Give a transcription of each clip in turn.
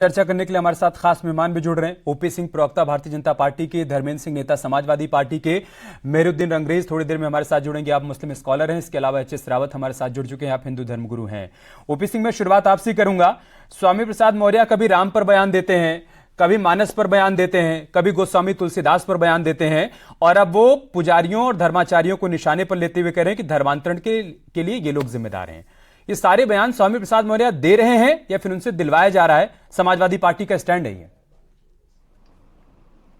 चर्चा करने के लिए हमारे साथ खास मेहमान भी जुड़ रहे हैं। ओपी सिंह, प्रवक्ता भारतीय जनता पार्टी के, धर्मेंद्र सिंह, नेता समाजवादी पार्टी के, मेहरुद्दीन रंगरेज थोड़ी देर में हमारे साथ जुड़ेंगे। आप मुस्लिम स्कॉलर हैं। इसके अलावा एच एस रावत हमारे साथ जुड़ चुके हैं। आप हिंदू धर्मगुरु हैं। ओपी सिंह, में शुरुआत आपसे करूंगा। स्वामी प्रसाद मौर्य कभी राम पर बयान देते हैं, कभी मानस पर बयान देते हैं, कभी गोस्वामी तुलसीदास पर बयान देते हैं, और अब वो पुजारियों और धर्माचार्यों को निशाने पर लेते हुए कह रहे हैं कि धर्मांतरण के लिए ये लोग जिम्मेदार हैं। ये सारे बयान स्वामी प्रसाद मौर्य दे रहे हैं या फिर उनसे दिलवाया जा रहा है? समाजवादी पार्टी का स्टैंड है ये।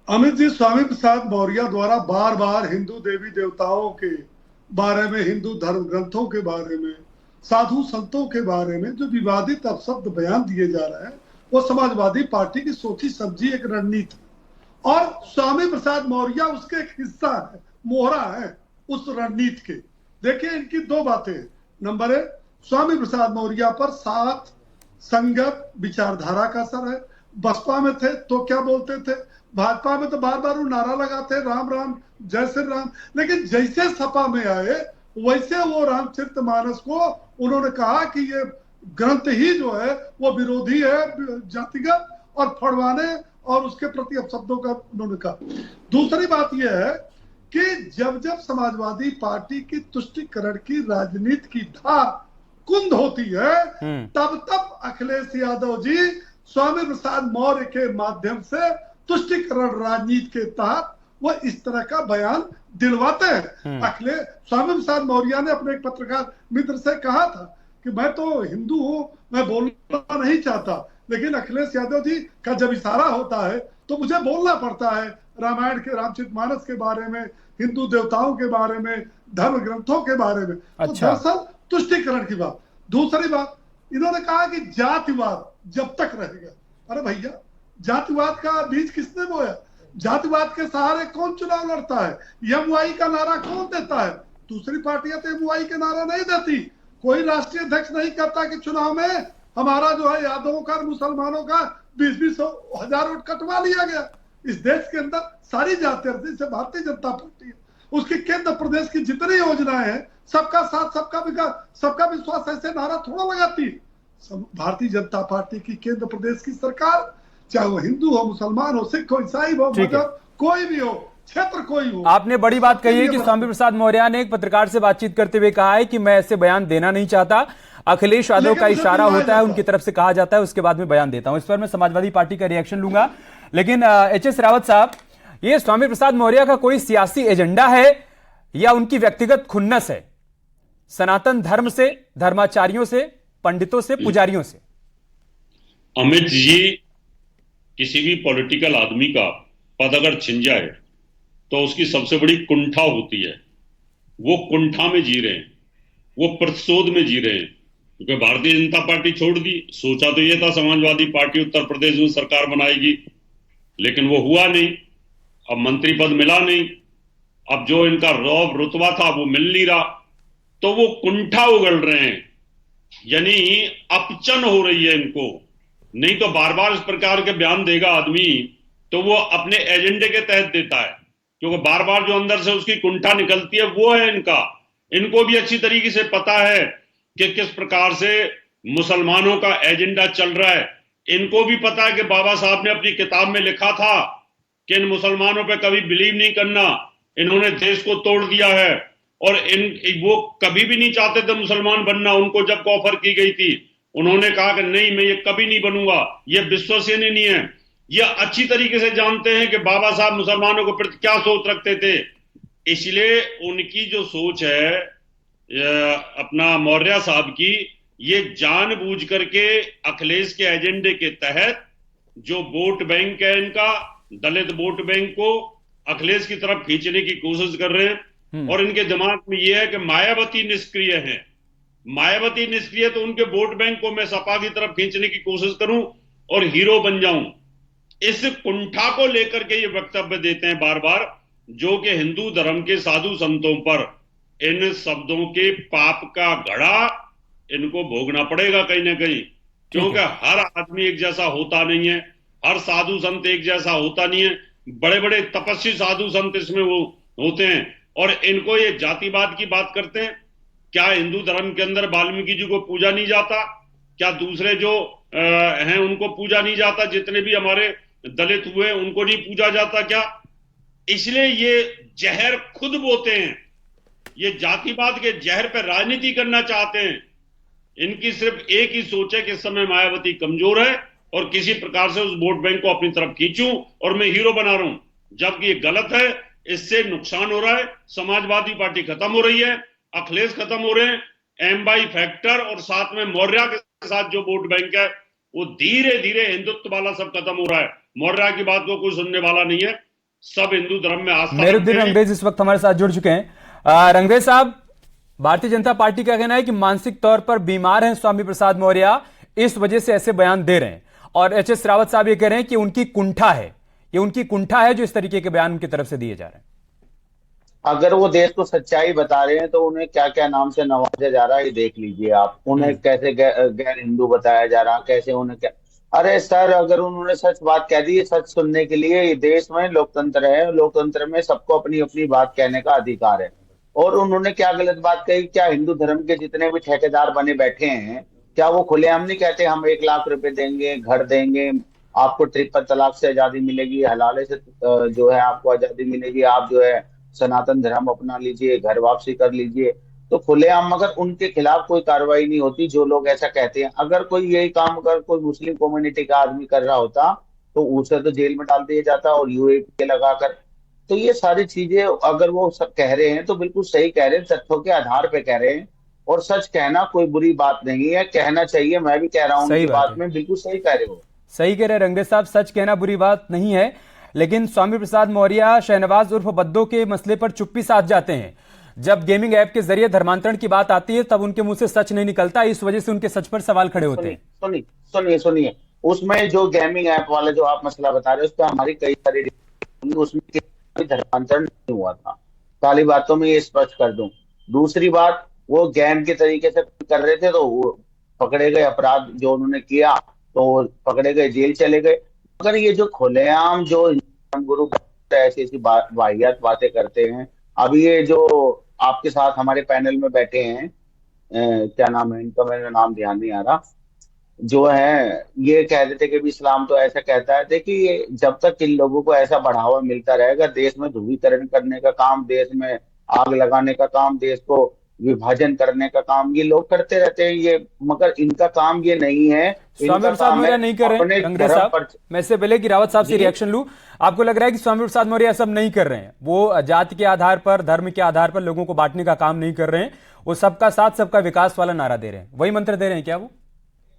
अमित जी, स्वामी प्रसाद मौर्य द्वारा बार बार हिंदू देवी देवताओं के बारे में, हिंदू धर्म ग्रंथों के बारे में, साधु संतों के बारे में जो विवादित अपशब्द बयान दिए जा रहे हैं, वो समाजवादी पार्टी की सोची समझी एक रणनीति, और स्वामी प्रसाद मौर्य उसके एक हिस्सा है, मोहरा है उस रणनीति के। देखिए, इनकी दो बातें हैं। नंबर एक, स्वामी प्रसाद मौर्य पर साथ संगत विचारधारा का असर है। बसपा में थे तो क्या बोलते थे, भाजपा में तो बार बार वो नारा लगाते राम राम जय श्री राम, लेकिन जैसे सपा में आए वैसे वो रामचरितमानस को उन्होंने कहा कि ये ग्रंथ ही जो है वो विरोधी है जातिगत और फड़वाने, और उसके प्रति अपशब्दों का उन्होंने कहा। दूसरी बात यह है कि जब जब समाजवादी पार्टी की तुष्टिकरण की राजनीति की धार कुंद होती है, तब तब अखिलेश यादव जी स्वामी प्रसाद मौर्य के माध्यम से तुष्टिकरण राजनीति के तहत वो इस तरह का बयान दिलवाते हैं। अखिलेश स्वामी प्रसाद मौर्य ने अपने एक पत्रकार मित्र से कहा था कि मैं तो हिंदू हूं, मैं बोलना नहीं चाहता, लेकिन अखिलेश यादव जी का जब इशारा होता है तो मुझे बोलना पड़ता है रामायण के, रामचरितमानस के बारे में, हिंदू देवताओं के बारे में, धर्म ग्रंथों के बारे में। तो दरअसल तुष्टिकरण की बात। दूसरी बात, इन्होंने कहा कि जातिवाद जब तक रहेगा। अरे भैया, जातिवाद का बीज किसने बोया? जातिवाद के सहारे कौन चुनाव लड़ता है? एमवाई का नारा कौन देता है? दूसरी पार्टियां तो एमवाई के नारा नहीं देती। कोई राष्ट्रीय अध्यक्ष नहीं करता कि चुनाव में हमारा जो है यादवों का, मुसलमानों का 20-20 हजार वोट कटवा लिया गया। इस देश के अंदर सारी जातियां, जैसे भारतीय जनता पार्टी है, उसकी केंद्र प्रदेश की जितनी योजनाएं हैं, सबका साथ सबका विकास सबका विश्वास, ऐसे नारा थोड़ा लगाती। भारतीय जनता पार्टी की केंद्र प्रदेश की सरकार, चाहे वो हिंदू हो, मुसलमान हो, सिख हो, ईसाई हो, मजहब कोई भी हो, क्षेत्र कोई हो। आपने बड़ी बात कही है कि स्वामी प्रसाद मौर्य ने एक पत्रकार से बातचीत करते हुए कहा है कि मैं ऐसे बयान देना नहीं चाहता, अखिलेश यादव का इशारा होता है, उनकी तरफ से कहा जाता है, उसके बाद में बयान देता हूं। इस पर मैं समाजवादी पार्टी का रिएक्शन लूंगा। लेकिन एच एस रावत साहब, ये स्वामी प्रसाद मौर्य का कोई सियासी एजेंडा है या उनकी व्यक्तिगत खुन्नस है सनातन धर्म से, धर्माचार्यों से, पंडितों से, पुजारियों से? अमित जी, किसी भी पॉलिटिकल आदमी का पद अगर छिन जाए तो उसकी सबसे बड़ी कुंठा होती है। वो कुंठा में जी रहे हैं, वो प्रतिशोध में जी रहे हैं, क्योंकि भारतीय जनता पार्टी छोड़ दी। सोचा तो ये था समाजवादी पार्टी उत्तर प्रदेश में सरकार बनाएगी, लेकिन वो हुआ नहीं। अब मंत्री पद मिला नहीं, अब जो इनका रौब रुतबा था वो मिल नहीं रहा, तो वो कुंठा उगल रहे हैं, यानी अपचन हो रही है इनको। नहीं तो बार बार इस प्रकार के बयान देगा आदमी तो वो अपने एजेंडे के तहत देता है, क्योंकि बार बार जो अंदर से उसकी कुंठा निकलती है वो है इनका। इनको भी अच्छी तरीके से पता है कि किस प्रकार से मुसलमानों का एजेंडा चल रहा है। इनको भी पता है कि बाबा साहब ने अपनी किताब में लिखा था कि इन मुसलमानों पे कभी बिलीव नहीं करना, इन्होंने देश को तोड़ दिया है, और वो कभी भी नहीं चाहते थे मुसलमान बनना। उनको जब ऑफर की गई थी उन्होंने कहा कि नहीं, मैं ये कभी नहीं बनूंगा, ये विश्वसनीय नहीं है। ये अच्छी तरीके से जानते हैं कि बाबा साहब मुसलमानों के प्रति क्या सोच रखते थे। इसलिए उनकी जो सोच है अपना मौर्य साहब की, ये जानबूझ करके अखिलेश के एजेंडे के तहत जो वोट बैंक है इनका, दलित वोट बैंक को अखिलेश की तरफ खींचने की कोशिश कर रहे हैं। और इनके दिमाग में यह है कि मायावती निष्क्रिय है, मायावती निष्क्रिय, तो उनके वोट बैंक को मैं सपा की तरफ खींचने की कोशिश करूं और हीरो बन जाऊं। इस कुंठा को लेकर के ये वक्तव्य देते हैं बार बार, जो कि हिंदू धर्म के साधु संतों पर इन शब्दों के पाप का घड़ा इनको भोगना पड़ेगा कहीं ना कहीं, क्योंकि हर आदमी एक जैसा होता नहीं है, हर साधु संत एक जैसा होता नहीं है। बड़े बड़े तपस्वी साधु संत इसमें वो होते हैं, और इनको ये जातिवाद की बात करते हैं। क्या हिंदू धर्म के अंदर वाल्मीकि जी को पूजा नहीं जाता? क्या दूसरे जो हैं उनको पूजा नहीं जाता, जितने भी हमारे दलित हुए उनको नहीं पूजा जाता क्या? इसलिए ये जहर खुद बोते हैं, ये जातिवाद के जहर पर राजनीति करना चाहते हैं। इनकी सिर्फ एक ही सोच है कि इस समय मायावती कमजोर है और किसी प्रकार से उस वोट बैंक को अपनी तरफ खींचूं और मैं हीरो बना रहा हूं, जबकि ये गलत है। इससे नुकसान हो रहा है। समाजवादी पार्टी खत्म हो रही है, अखिलेश खत्म हो रहे हैं, एमवाई फैक्टर और साथ में मौर्य के साथ जो वोट बैंक है वो धीरे धीरे हिंदुत्व वाला सब खत्म हो रहा है। मौर्य की बात को कोई सुनने वाला नहीं है, सब हिंदू धर्म में आस्था मेरुद्दीन रखते हैं। रंगरेज इस वक्त हमारे साथ जुड़ चुके हैं। रंगरेज साहब, भारतीय जनता पार्टी का कहना है कि मानसिक तौर पर बीमार हैं स्वामी प्रसाद मौर्य, इस वजह से ऐसे बयान दे रहे हैं। और एच.एस. रावत साहब ये कह रहे हैं कि उनकी कुंठा है, ये उनकी कुंठा है जो इस तरीके के बयान उनकी तरफ से दिए जा रहे हैं। अगर वो देश को सच्चाई बता रहे हैं तो उन्हें क्या क्या नाम से नवाजा जा रहा है ये देख लीजिए आप। उन्हें कैसे गैर हिंदू बताया जा रहा, कैसे उन्हें क्या। अरे सर, अगर उन्होंने सच बात कह दी, सच सुनने के लिए ये देश में लोकतंत्र है, लोकतंत्र में सबको अपनी अपनी बात कहने का अधिकार है। और उन्होंने क्या गलत बात कही? क्या हिंदू धर्म के जितने भी ठेकेदार बने बैठे हैं, क्या वो खुलेआम नहीं कहते हम 1 लाख रुपए देंगे, घर देंगे, आपको ट्रिपल तलाक से आजादी मिलेगी, हलाले से जो है आपको आजादी मिलेगी, आप जो है सनातन धर्म अपना लीजिए, घर वापसी कर लीजिए। तो खुलेआम मगर उनके खिलाफ कोई कार्रवाई नहीं होती जो लोग ऐसा कहते हैं। अगर कोई यही काम अगर कोई मुस्लिम कम्युनिटी का आदमी कर रहा होता तो उसे तो जेल में डाल दिया जाता और यूएपी लगाकर। तो ये सारी चीजें अगर वो सब कह रहे हैं तो बिल्कुल सही कह रहे हैं, तथ्यों के आधार पे कह रहे हैं। और सच कहना कोई बुरी बात नहीं है, कहना चाहिए। मैं भी कह रहा हूँ सही उनकी बात बात है। में बिल्कुल सही कह रहे हो। सही कह रहे हैं रंगरेज साहब, सच कहना बुरी बात नहीं है, लेकिन स्वामी प्रसाद मौर्य शहनवाज उर्फ बद्दो के मसले पर चुप्पी साध जाते हैं। जब गेमिंग ऐप के जरिए धर्मांतरण की बात आती है तब उनके मुंह से सच नहीं निकलता, इस वजह से उनके सच पर सवाल खड़े होते हैं। सुनिए सुनिए सुनिए, उसमें जो गेमिंग ऐप वाला जो आप मसला बता रहे हो उस पर हमारी कई सारी उसमें कोई धर्मांतरण नहीं हुआ था। काली बातों में ये स्पष्ट कर दूं। दूसरी बात, वो गेम के तरीके से कर रहे थे तो वो पकड़े गए, अपराध जो उन्होंने किया तो पकड़े गए, जेल चले गए। मगर ये जो खुलेआम जो गुरु ऐसी ऐसी वाहियात बातें करते हैं। अभी ये जो आपके साथ हमारे पैनल में बैठे हैं, क्या नाम है इनका, मेरा नाम ध्यान नहीं आ रहा, जो है ये कह देते कि भी इस्लाम तो ऐसा कहता है। देखिए, जब तक इन लोगों को ऐसा बढ़ावा मिलता रहेगा, देश में ध्रुवीकरण करने का काम, देश में आग लगाने का काम, देश को विभाजन करने का काम ये लोग करते रहते हैं। ये मगर इनका काम ये नहीं है। स्वामी प्रसाद मौर्य नहीं कर रहे हैं रंगरेज साहब। मैं इससे पहले कि रावत साहब से रिएक्शन लूं, आपको लग रहा है कि स्वामी प्रसाद मौर्य सब नहीं कर रहे हैं? वो जाति के आधार पर, धर्म के आधार पर लोगों को बांटने का काम नहीं कर रहे हैं, वो सबका साथ सबका विकास वाला नारा दे रहे हैं, वही मंत्र दे रहे हैं क्या वो?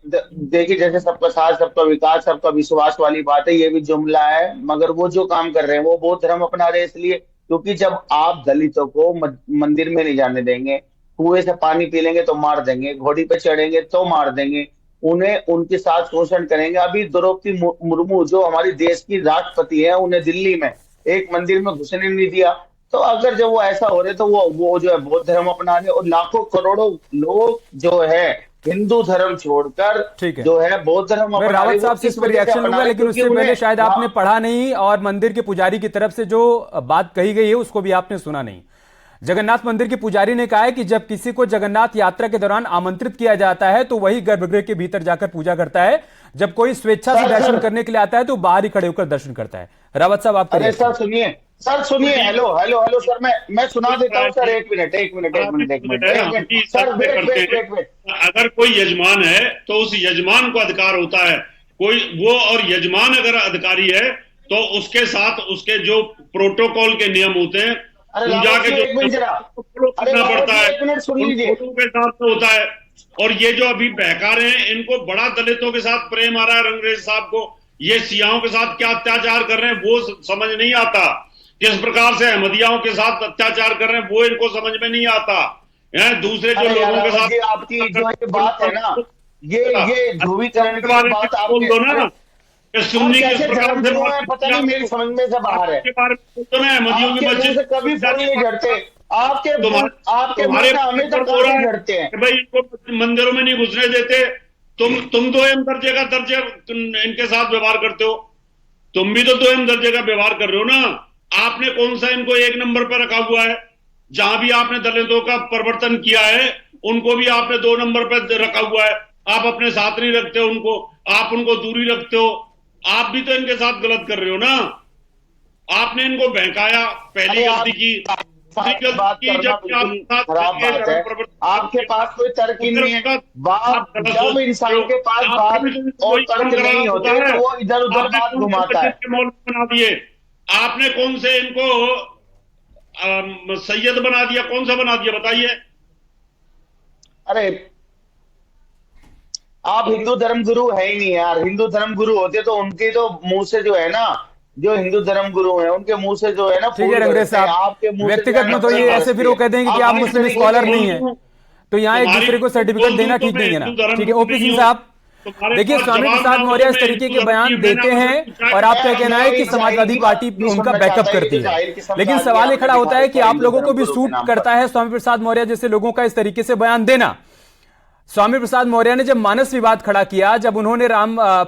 देखिए, जैसे सबका साथ सबका विकास सबका विश्वास वाली बात है, ये भी जुमला है। मगर वो जो काम कर रहे हैं वो बौद्ध धर्म अपना रहे हैं इसलिए क्योंकि जब आप दलितों को मंदिर में नहीं जाने देंगे, कुएं से पानी पी लेंगे तो मार देंगे, घोड़ी पे चढ़ेंगे तो मार देंगे, उन्हें उनके साथ शोषण करेंगे। अभी द्रौपदी मुर्मू जो हमारी देश की राष्ट्रपति है, उन्हें दिल्ली में एक मंदिर में घुसने नहीं दिया। तो अगर जब वो ऐसा हो रहे तो वो जो है बौद्ध धर्म अपना रहे, और लाखों करोड़ों लोग जो है हिंदू धर्म छोड़कर जो है बौद्ध धर्म अपना रहे। रावत साहब से इस पर रिएक्शन लूंगा, लेकिन उससे पहले शायद आपने पढ़ा नहीं और मंदिर के पुजारी की तरफ से जो बात कही गई है उसको भी आपने सुना नहीं। जगन्नाथ मंदिर के पुजारी ने कहा है कि जब किसी को जगन्नाथ यात्रा के दौरान आमंत्रित किया जाता है तो वही गर्भगृह के भीतर जाकर पूजा करता है, जब कोई स्वेच्छा से दर्शन करने के लिए आता है तो बाहर ही खड़े होकर दर्शन करता है। रावत साहब आप सर सुनिए, सर सुनिए, हेलो हेलो हेलो सर, मैं सुना देता हूँ सर। एक मिनट सर, वेट। अगर कोई यजमान है तो उस यजमान को अधिकार होता है कोई वो, और यजमान अगर अधिकारी है तो उसके साथ उसके जो प्रोटोकॉल के नियम होते हैं पूजा के जो करना पड़ता है के साथ तो होता है। और ये जो अभी बहका रहे हैं, इनको बड़ा दलितों के साथ प्रेम आ रहा है रंगरेज साहब को, ये सियाओं के साथ क्या अत्याचार कर रहे हैं वो समझ नहीं आता, किस प्रकार से अहमदियाओं के साथ अत्याचार कर रहे हैं वो इनको समझ में नहीं आता है। दूसरे जो लोगों के साथ आपकी जो ये बात है ना, ये ध्रुवीकरण की बात आप बोल दो ना, सुन्नी किस प्रकार से पता नहीं, मेरी समझ में से बाहर है। अहमदियों की मस्जिद कभी फूल नहीं झड़ते आपके तुम्हारे हमेशा फूल झड़ते हैं भाई, इनको मंदिरों में नहीं घुसने देते। तुम तो एम दर्जे का दर्जे इनके साथ व्यवहार करते हो, तुम भी तो एम दर्जे का व्यवहार कर रहे हो ना। आपने कौन सा इनको 1 नंबर पर रखा हुआ है? जहां भी आपने दलितों का परिवर्तन किया है उनको भी आपने 2 नंबर पर रखा हुआ है, आप अपने साथ नहीं रखते उनको। आप उनको दूरी रखते हो। आप भी तो इनके साथ गलत कर रहे हो ना। आपने इनको बहकाया, पहली गलती की, दूसरी बात गलती की करना जब आप बिल्कुल खराब बात है। आपके पास कोई तर्क ही नहीं है। बात जब इंसान के पास बात और तर्क नहीं होते तो वो इधर उधर बात घुमाता है। मौलवी बना दिए आपने, कौन से इनको सैयद बना दिया, कौन सा बना दिया बताइए। अरे आप हिंदू धर्म गुरु है ही नहीं यार। हिंदू धर्म गुरु होते तो उनके तो मुंह से जो है ना, जो हिंदू धर्म गुरु है उनके मुंह से जो है ना, ठीक है रंगरेज साहब, आपके मुंह से व्यक्तिगत मत होइए ऐसे, फिर वो कह देंगे कि आप मुस्लिम स्कॉलर नहीं है, तो यहाँ एक दूसरे को सर्टिफिकेट देना ठीक नहीं है ना। ठीक है ओपी सिंह साहब, देखिए स्वामी प्रसाद मौर्य इस तरीके के बयान देते हैं और आपका कहना है कि समाजवादी पार्टी उनका बैकअप करती है, लेकिन सवाल ये खड़ा होता है कि आप लोगों को भी सूट करता है स्वामी प्रसाद मौर्य जैसे लोगों का इस तरीके से बयान देना। स्वामी प्रसाद मौर्य ने जब मानस विवाद खड़ा किया, जब उन्होंने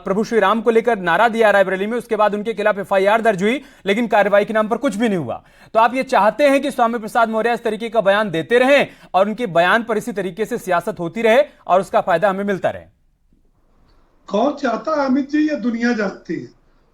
प्रभु श्री राम को लेकर नारा दिया रायबरेली में, उसके बाद उनके खिलाफ एफआईआर दर्ज हुई, लेकिन कार्रवाई के नाम पर कुछ भी नहीं हुआ। तो आप ये चाहते हैं कि स्वामी प्रसाद मौर्य इस तरीके का बयान देते रहें और उनके बयान पर इसी तरीके से सियासत होती रहे और उसका फायदा हमें मिलता रहे? कौन चाहता है अमित जी, ये दुनिया जानती है,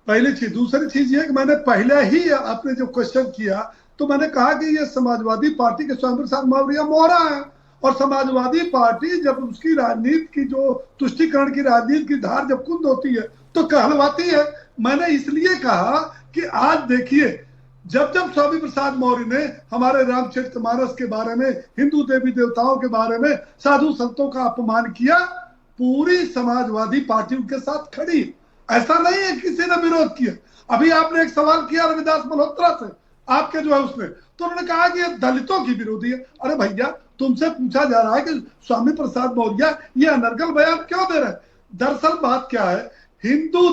पहली चीज। दूसरी चीज ये कि मैंने पहले ही आपने जो क्वेश्चन किया तो मैंने कहा कि ये समाजवादी पार्टी के स्वामी प्रसाद मौर्य मोहरा है, और समाजवादी पार्टी जब उसकी राजनीति की जो तुष्टिकरण की राजनीति की धार जब कुंद होती है तो कहलवाती है। मैंने इसलिए कहा कि आज देखिए, जब जब स्वामी प्रसाद मौर्य ने हमारे रामचरितमानस के बारे में, हिंदू देवी देवताओं के बारे में, साधु संतों का अपमान किया, पूरी समाजवादी पार्टी उनके साथ खड़ी। ऐसा नहीं है किसी ने विरोध किया। अभी आपने एक सवाल किया रविदास मल्होत्रा से, आपके जो है उसमें, तो उन्होंने कहा कि ये दलितों की विरोधी है। अरे भैया, तुमसे पूछा जा रहा है कि स्वामी प्रसाद मौर्य ये अनर्गल बयान क्यों दे रहे हैं? दरअसल बात क्या है, हिंदू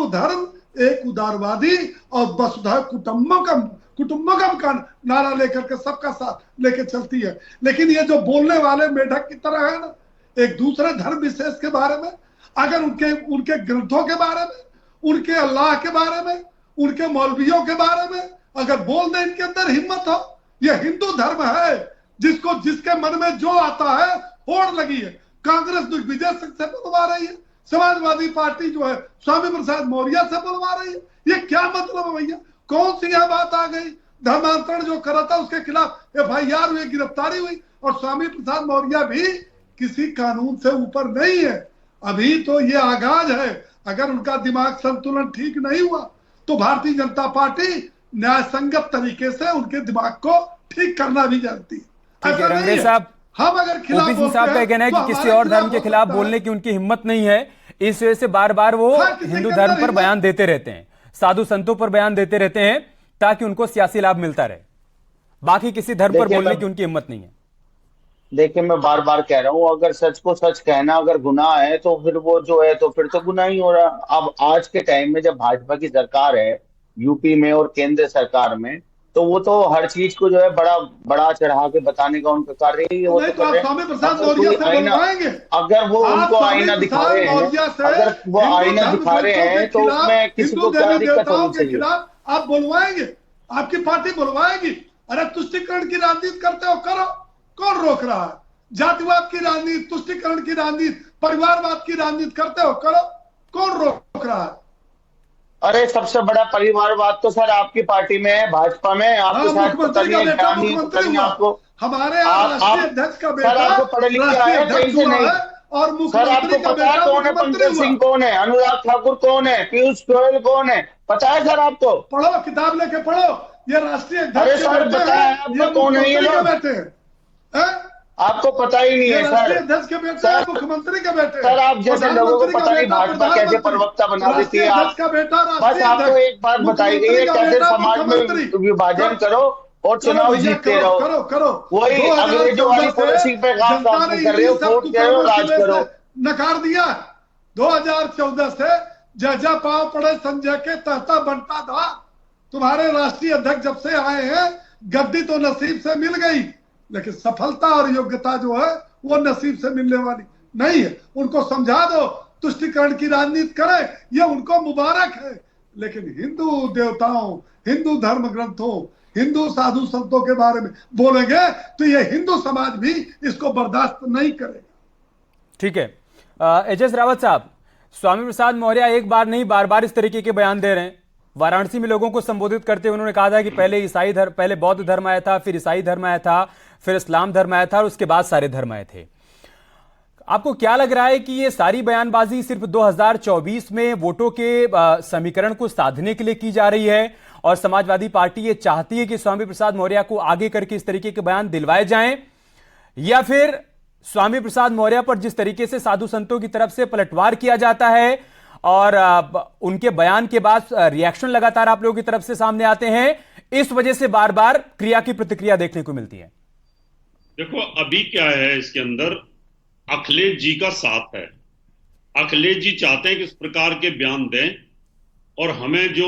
धर्म एक उदारवादी और वसुधैव कुटुंबकम का नारा लेकर के सबका साथ लेकर चलती है। लेकिन ये जो बोलने वाले मेढक की तरह है ना, एक दूसरे धर्म विशेष के बारे में, अगर उनके ग्रंथों के बारे में, उनके अल्लाह के बारे में, उनके मौलवियों के बारे में अगर बोल दे, इनके अंदर हिम्मत हो। यह हिंदू धर्म है, जिसके मन में जो आता है होड़ लगी है। कांग्रेस दिग्विजय सिंह से बुलवा रही है, समाजवादी पार्टी जो है स्वामी प्रसाद मौर्य से बुलवा रही है। ये क्या मतलब है भैया? कौन सी यह बात आ गई? धर्मांतरण जो करा था उसके खिलाफ एफआईआर हुई, गिरफ्तारी हुई, और स्वामी प्रसाद मौर्य भी किसी कानून से ऊपर नहीं है। अभी तो ये आगाज है। अगर उनका दिमाग संतुलन ठीक नहीं हुआ तो भारतीय जनता पार्टी न्यायसंगत तरीके से उनके दिमाग को ठीक करना भी जानती है। ऐसा नहीं है। साहब, हम अगर खिलाफ ओपी सिंह साहब का कहना है कि किसी और धर्म के खिलाफ बोलने की उनकी हिम्मत नहीं है, इस वजह से बार बार वो हिंदू धर्म पर बयान देते रहते हैं, साधु संतों पर बयान देते रहते हैं ताकि उनको सियासी लाभ मिलता रहे। बाकी किसी धर्म पर बोलने की उनकी हिम्मत नहीं है। देखिए, मैं बार बार कह रहा हूँ, अगर सच को सच कहना अगर गुनाह है तो फिर वो जो है तो फिर तो गुनाह ही हो रहा। अब आज के टाइम में जब भाजपा की सरकार है यूपी में और केंद्र सरकार में, तो वो तो हर चीज को जो है बड़ा चढ़ा के बताने का उनका कार्य ही है। वो तो स्वामी प्रसाद मौर्य से बुलवाएंगे। अगर वो उनको आईना दिखा रहे हैं, अगर वो आईना दिखा रहे हैं तो उसमें किसी को क्या दिक्कत होनी चाहिए? आप बुलवाएंगे, आपकी पार्टी बुलवाएगी। अरे तुष्टिकरण की राजनीति करते हो, करो, कौन रोक रहा है? जातिवाद की राजनीति, तुष्टिकरण की राजनीति, परिवारवाद की राजनीति करते हो, करो, कौन रोक रहा है? अरे सबसे बड़ा परिवारवाद तो सर आपकी पार्टी में है, भाजपा में। आपके साथ पता नहीं आपको। हमारे राष्ट्रीय अध्यक्ष का बेटा, सर आपको पढ़े लिखे आए कहीं से नहीं, और सर आपको पता है कौन है? पंकज सिंह कौन है? अनुराग ठाकुर कौन है? पीयूष गोयल कौन है? पता है सर आपको? पढ़ो, किताब लेके पढ़ो। ये राष्ट्रीय अध्यक्ष अरे सर बताया आपको कौन है ये लोग? बैठे हैं, आपको पता ही नहीं है सर। अध्यक्ष के बेटे हैं, मुख्यमंत्री के बेटे। सर आप जैसे लोगों को पता नहीं भाजपा कैसे प्रवक्ता बना देती है। आप बस आपको एक बात बताई गई है, कैसे समाज में विभाजन करो और चुनाव जीतते रहो। वही अंग्रेजों वाली पॉलिसी पे काम कर रहे हो, वोट दे रहे हो, राज करो। नकार दिया 2014 से, जैसा पांव पड़े संजय के तहता बनता था। तुम्हारे राष्ट्रीय अध्यक्ष जब से आए हैं, गद्दी तो नसीब से मिल गई, लेकिन सफलता और योग्यता जो है वो नसीब से मिलने वाली नहीं है। उनको समझा दो, तुष्टिकरण की राजनीति करें, ये उनको मुबारक है। लेकिन हिंदू देवताओं, हिंदू धर्म ग्रंथों, हिंदू साधु संतों के बारे में बोलेंगे तो ये हिंदू समाज भी इसको बर्दाश्त नहीं करेगा। ठीक है, एच.एस. रावत साहब, स्वामी प्रसाद मौर्य एक बार नहीं बार बार इस तरीके के बयान दे रहे हैं। वाराणसी में लोगों को संबोधित करते हुए उन्होंने कहा था कि पहले बौद्ध धर्म आया था, फिर ईसाई धर्म आया था, फिर इस्लाम धर्म आया था और उसके बाद सारे धर्म आए थे। आपको क्या लग रहा है कि ये सारी बयानबाजी सिर्फ 2024 में वोटों के समीकरण को साधने के लिए की जा रही है और समाजवादी पार्टी ये चाहती है कि स्वामी प्रसाद मौर्य को आगे करके इस तरीके के बयान दिलवाए जाएं, या फिर स्वामी प्रसाद मौर्य पर जिस तरीके से साधु संतों की तरफ से पलटवार किया जाता है और उनके बयान के बाद रिएक्शन लगातार आप लोगों की तरफ से सामने आते हैं, इस वजह से बार बार क्रिया की प्रतिक्रिया देखने को मिलती है? देखो, अभी क्या है, इसके अंदर अखिलेश जी का साथ है। अखिलेश जी चाहते हैं कि इस प्रकार के बयान दें और हमें जो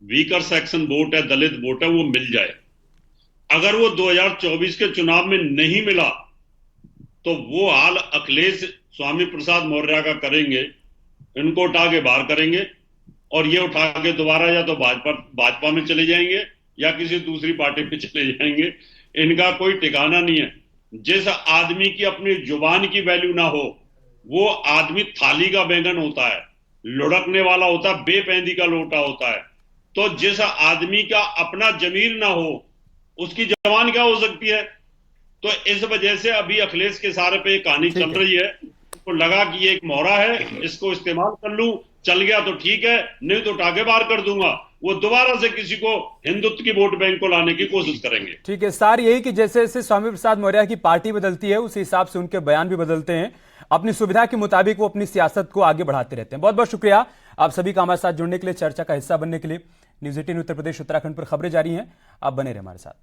वीकर सेक्शन वोट है, दलित वोट है, वो मिल जाए। अगर वो 2024 के चुनाव में नहीं मिला तो वो हाल अखिलेश स्वामी प्रसाद मौर्य का करेंगे, इनको उठा के बाहर करेंगे और ये उठा के दोबारा या तो भाजपा में चले जाएंगे या किसी दूसरी पार्टी में चले जाएंगे। इनका कोई ठिकाना नहीं है। जिस आदमी की अपनी जुबान की वैल्यू ना हो, वो आदमी थाली का बैंगन होता है, लुढ़कने वाला होता है, बेपैंदी का लोटा होता है। तो जिस आदमी का अपना जमीर ना हो, उसकी जबान क्या हो सकती है? तो इस वजह से अभी अखिलेश के सारे पे कहानी चल रही है। तो लगा कि ये एक मोहरा है, इसको इस्तेमाल कर लूं, चल गया तो ठीक है, नहीं तो उठा के बाहर कर दूंगा। वो दोबारा से किसी को हिंदुत्व की वोट बैंक को लाने की कोशिश करेंगे। ठीक है, सार यही कि जैसे जैसे स्वामी प्रसाद मौर्य की पार्टी बदलती है उस हिसाब से उनके बयान भी बदलते हैं। अपनी सुविधा के मुताबिक वो अपनी सियासत को आगे बढ़ाते रहते हैं। बहुत बहुत शुक्रिया आप सभी का हमारे साथ जुड़ने के लिए, चर्चा का हिस्सा बनने के लिए। न्यूज़ 18 उत्तर प्रदेश उत्तराखंड पर खबरें जारी हैं, आप बने रहे हमारे साथ।